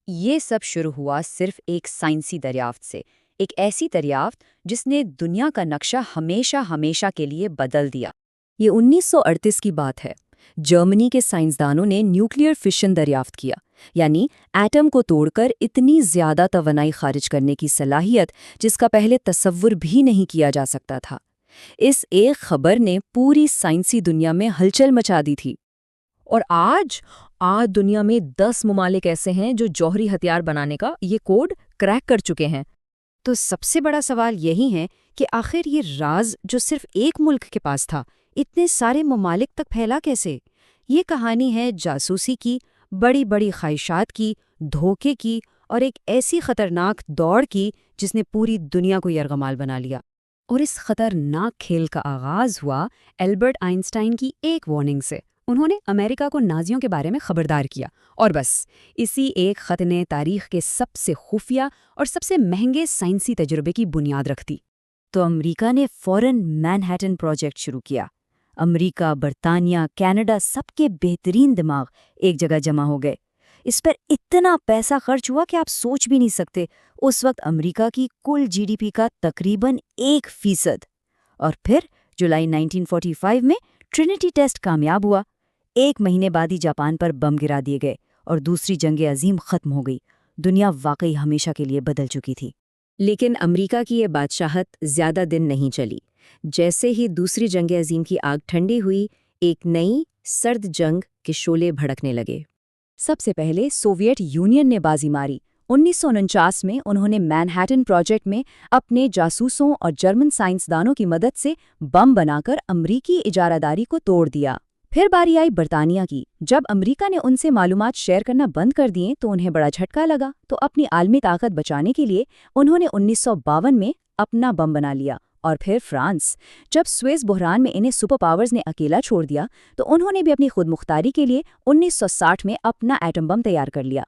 یہ سب شروع ہوا صرف ایک سائنسی دریافت سے، ایک ایسی دریافت جس نے دنیا کا نقشہ ہمیشہ ہمیشہ کے لیے بدل دیا۔ یہ 1938 کی بات ہے۔ جرمنی کے سائنسدانوں نے نیوکلیئر فشن دریافت کیا، یعنی ایٹم کو توڑ کر اتنی زیادہ توانائی خارج کرنے کی صلاحیت جس کا پہلے تصور بھی نہیں کیا جا سکتا تھا۔ اس ایک خبر نے پوری سائنسی دنیا میں ہلچل مچا دی تھی۔ اور آج دنیا میں 10 ممالک ایسے ہیں جو جوہری ہتھیار بنانے کا یہ کوڈ کریک کر چکے ہیں۔ تو سب سے بڑا سوال یہی ہے کہ آخر یہ راز جو صرف ایک ملک کے پاس تھا، اتنے سارے ممالک تک پھیلا کیسے؟ یہ کہانی ہے جاسوسی کی، بڑی بڑی خواہشات کی، دھوکے کی اور ایک ایسی خطرناک دوڑ کی جس نے پوری دنیا کو یرغمال بنا لیا۔ اور اس خطرناک کھیل کا آغاز ہوا البرٹ آئنسٹائن کی ایک وارننگ سے۔ انہوں نے امریکہ کو نازیوں کے بارے میں خبردار کیا، اور بس اسی ایک خط نے تاریخ کے سب سے خفیہ اور سب سے مہنگے سائنسی تجربے کی بنیاد رکھ دی۔ تو امریکہ نے فوراً مینہٹن پروجیکٹ شروع کیا۔ امریکہ، برطانیہ، کینیڈا، سب کے بہترین دماغ ایک جگہ جمع ہو گئے۔ اس پر اتنا پیسہ خرچ ہوا کہ آپ سوچ بھی نہیں سکتے۔ اس وقت امریکہ کی کل جی ڈی پی کا تقریباً 1%۔ اور پھر جولائی 1945 میں ٹرینٹی ٹیسٹ کامیاب ہوا۔ 1 مہینے بعد ہی جاپان پر بم گرا دیے گئے اور دوسری جنگ عظیم ختم ہو گئی۔ دنیا واقعی ہمیشہ کے لیے بدل چکی تھی۔ لیکن امریکہ کی یہ بادشاہت زیادہ دن نہیں چلی۔ جیسے ہی دوسری جنگ عظیم کی آگ ٹھنڈی ہوئی، ایک نئی سرد جنگ کے شعلے بھڑکنے لگے۔ سب سے پہلے سوویت یونین نے بازی ماری۔ 1949 میں انہوں نے مینہٹن پروجیکٹ میں اپنے جاسوسوں اور جرمن سائنسدانوں کی مدد سے بم بنا کر امریکی اجارہ داری کو توڑ دیا۔ پھر باری آئی برطانیہ کی۔ جب امریکہ نے ان سے معلومات شیئر کرنا بند کر دیے تو انہیں بڑا جھٹکا لگا، تو اپنی عالمی طاقت بچانے کے لیے انہوں نے 1952 میں اپنا بم بنا لیا۔ اور پھر فرانس۔ جب سوئس بحران میں انہیں سپر پاورز نے اکیلا چھوڑ دیا تو انہوں نے بھی اپنی خود مختاری کے لیے 1960 میں اپنا ایٹم بم تیار کر لیا۔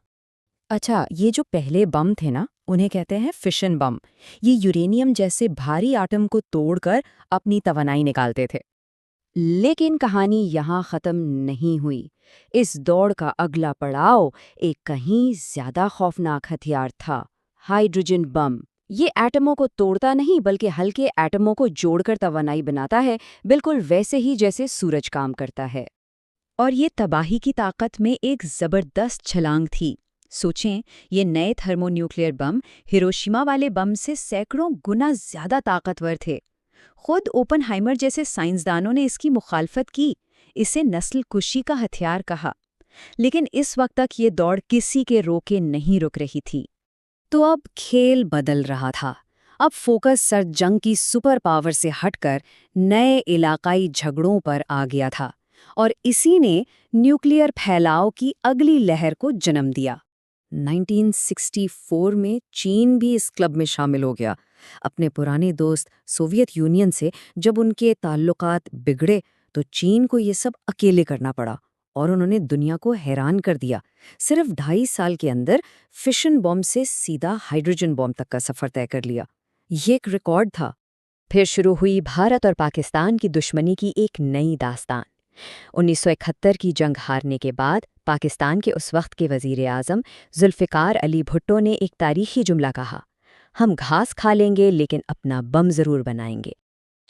اچھا، یہ جو پہلے بم تھے نا، انہیں کہتے ہیں فشن بم۔ یہ یورینیم جیسے بھاری آٹم کو توڑ کر اپنی توانائی نکالتے تھے۔ لیکن کہانی یہاں ختم نہیں ہوئی۔ اس دوڑ کا اگلا پڑاؤ ایک کہیں زیادہ خوفناک ہتھیار تھا، ہائیڈروجن بم۔ یہ ایٹموں کو توڑتا نہیں بلکہ ہلکے ایٹموں کو جوڑ کر توانائی بناتا ہے، بالکل ویسے ہی جیسے سورج کام کرتا ہے۔ اور یہ تباہی کی طاقت میں ایک زبردست چھلانگ تھی۔ سوچیں، یہ نئے تھرمو نیوکلیئر بم ہیروشیما والے بم سے سینکڑوں گنا زیادہ طاقتور تھے۔ خود اوپن ہائمر جیسے سائنسدانوں نے اس کی مخالفت کی، اسے نسل کشی کا ہتھیار کہا۔ لیکن اس وقت تک یہ دوڑ کسی کے روکے نہیں رک رہی تھی۔ تو اب کھیل بدل رہا تھا۔ اب فوکس سرد جنگ کی سپر پاور سے ہٹ کر نئے علاقائی جھگڑوں پر آ گیا تھا، اور اسی نے نیوکلیئر پھیلاؤ کی اگلی لہر کو جنم دیا۔ 1964 میں چین بھی اس کلب میں شامل ہو گیا۔ اپنے پرانے دوست سوویت یونین سے جب ان کے تعلقات بگڑے تو چین کو یہ سب اکیلے کرنا پڑا، اور انہوں نے دنیا کو حیران کر دیا۔ صرف 2.5 سال کے اندر فشن بم سے سیدھا ہائیڈروجن بم تک کا سفر طے کر لیا۔ یہ ایک ریکارڈ تھا۔ پھر شروع ہوئی بھارت اور پاکستان کی دشمنی کی ایک نئی داستان۔ 1971 کی جنگ ہارنے کے بعد پاکستان کے اس وقت کے وزیر اعظم ذوالفقار علی بھٹو نے ایک تاریخی جملہ کہا، ہم گھاس کھا لیں گے لیکن اپنا بم ضرور بنائیں گے۔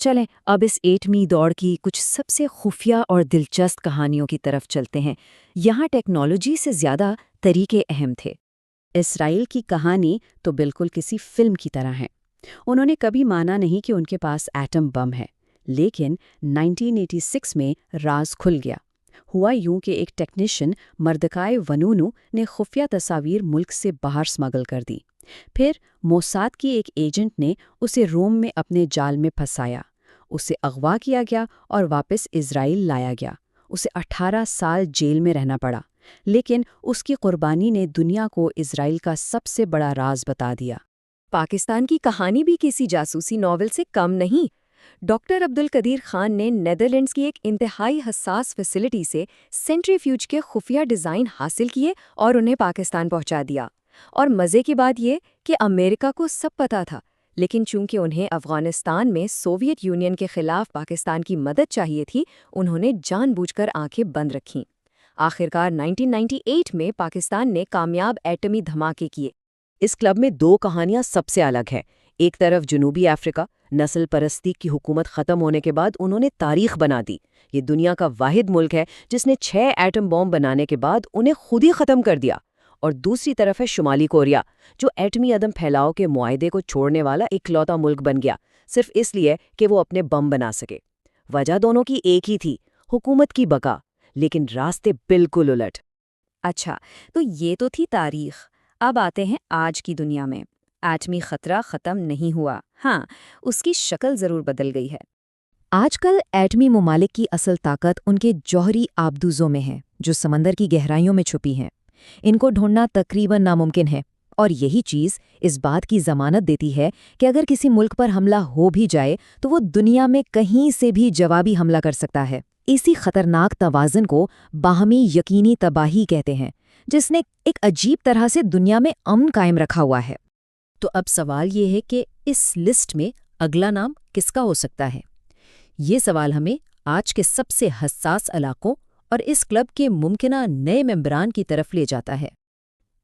چلیں اب اس ایٹمی دوڑ کی کچھ سب سے خفیہ اور دلچسپ کہانیوں کی طرف چلتے ہیں۔ یہاں ٹیکنالوجی سے زیادہ طریقے اہم تھے۔ اسرائیل کی کہانی تو بالکل کسی فلم کی طرح ہے۔ انہوں نے کبھی مانا نہیں کہ ان کے پاس ایٹم بم ہے، لیکن 1986 میں راز کھل گیا۔ ہوا یوں کہ ایک ٹیکنیشین مردکائے ونونو نے خفیہ تصاویر ملک سے باہر سمگل کر دی۔ پھر موساد کی ایک ایجنٹ نے اسے روم میں اپنے جال میں پھنسایا۔ اسے اغوا کیا گیا اور واپس اسرائیل لایا گیا۔ اسے 18 سال جیل میں رہنا پڑا، لیکن اس کی قربانی نے دنیا کو اسرائیل کا سب سے بڑا راز بتا دیا۔ پاکستان کی کہانی بھی کسی جاسوسی ناول سے کم نہیں۔ ڈاکٹر عبدالقدیر خان نے نیدرلینڈز کی ایک انتہائی حساس فیسلٹی سے سینٹریفیوج کے خفیہ ڈیزائن حاصل کیے اور انہیں پاکستان پہنچا دیا۔ اور مزے کی بات یہ کہ امریکہ کو سب پتا تھا، لیکن چونکہ انہیں افغانستان میں سوویت یونین کے خلاف پاکستان کی مدد چاہیے تھی، انہوں نے جان بوجھ کر آنکھیں بند رکھیں۔ آخرکار 1998 میں پاکستان نے کامیاب ایٹمی دھماکے کیے۔ اس کلب میں دو کہانیاں سب سے الگ ہیں۔ ایک طرف جنوبی افریقہ، نسل پرستی کی حکومت ختم ہونے کے بعد انہوں نے تاریخ بنا دی۔ یہ دنیا کا واحد ملک ہے جس نے 6 ایٹم بم بنانے کے بعد انہیں خود ہی ختم کر دیا۔ اور دوسری طرف ہے شمالی کوریا، جو ایٹمی عدم پھیلاؤ کے معاہدے کو چھوڑنے والا اکلوتا ملک بن گیا، صرف اس لیے کہ وہ اپنے بم بنا سکے۔ وجہ دونوں کی ایک ہی تھی، حکومت کی بقا، لیکن راستے بالکل الٹ۔ اچھا، تو یہ تو تھی تاریخ۔ اب آتے ہیں آج کی دنیا میں۔ ایٹمی خطرہ ختم نہیں ہوا، ہاں، اس کی شکل ضرور بدل گئی ہے۔ آج کل ایٹمی ممالک کی اصل طاقت ان کے جوہری آبدوزوں میں ہے، جو سمندر کی گہرائیوں میں چھپی ہیں۔ ان کو ڈھونڈنا تقریباً ناممکن ہے، اور یہی چیز اس بات کی ضمانت دیتی ہے کہ اگر کسی ملک پر حملہ ہو بھی جائے تو وہ دنیا میں کہیں سے بھی جوابی حملہ کر سکتا ہے۔ اسی خطرناک توازن کو باہمی یقینی تباہی کہتے ہیں، جس نے ایک عجیب طرح سے دنیا میں امن قائم رکھا ہوا ہے۔ تو اب سوال یہ ہے کہ اس لسٹ میں اگلا نام کس کا ہو سکتا ہے؟ یہ سوال ہمیں آج کے سب سے حساس علاقوں اور اس کلب کے ممکنہ نئے ممبران کی طرف لے جاتا ہے۔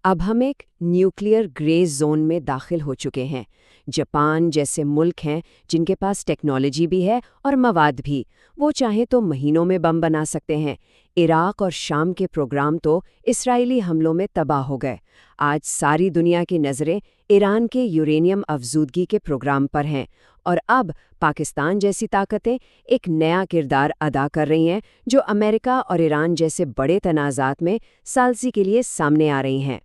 اب ہم ایک نیوکلیئر گرے زون میں داخل ہو چکے ہیں۔ جاپان جیسے ملک ہیں جن کے پاس ٹیکنالوجی بھی ہے اور مواد بھی، وہ چاہیں تو مہینوں میں بم بنا سکتے ہیں۔ عراق اور شام کے پروگرام تو اسرائیلی حملوں میں تباہ ہو گئے۔ آج ساری دنیا کی نظریں ایران کے یورینیم افزودگی کے پروگرام پر ہیں، اور اب پاکستان جیسی طاقتیں ایک نیا کردار ادا کر رہی ہیں جو امریکہ اور ایران جیسے بڑے تنازعات میں ثالثی کے لیے سامنے آ رہی ہیں۔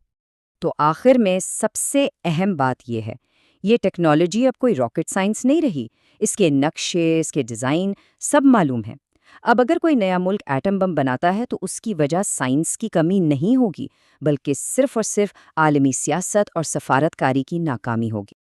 تو آخر میں سب سے اہم بات یہ ہے، یہ ٹیکنالوجی اب کوئی راکٹ سائنس نہیں رہی۔ اس کے نقشے، اس کے ڈیزائن سب معلوم ہیں۔ اب اگر کوئی نیا ملک ایٹم بم بناتا ہے تو اس کی وجہ سائنس کی کمی نہیں ہوگی، بلکہ صرف اور صرف عالمی سیاست اور سفارت کاری کی ناکامی ہوگی۔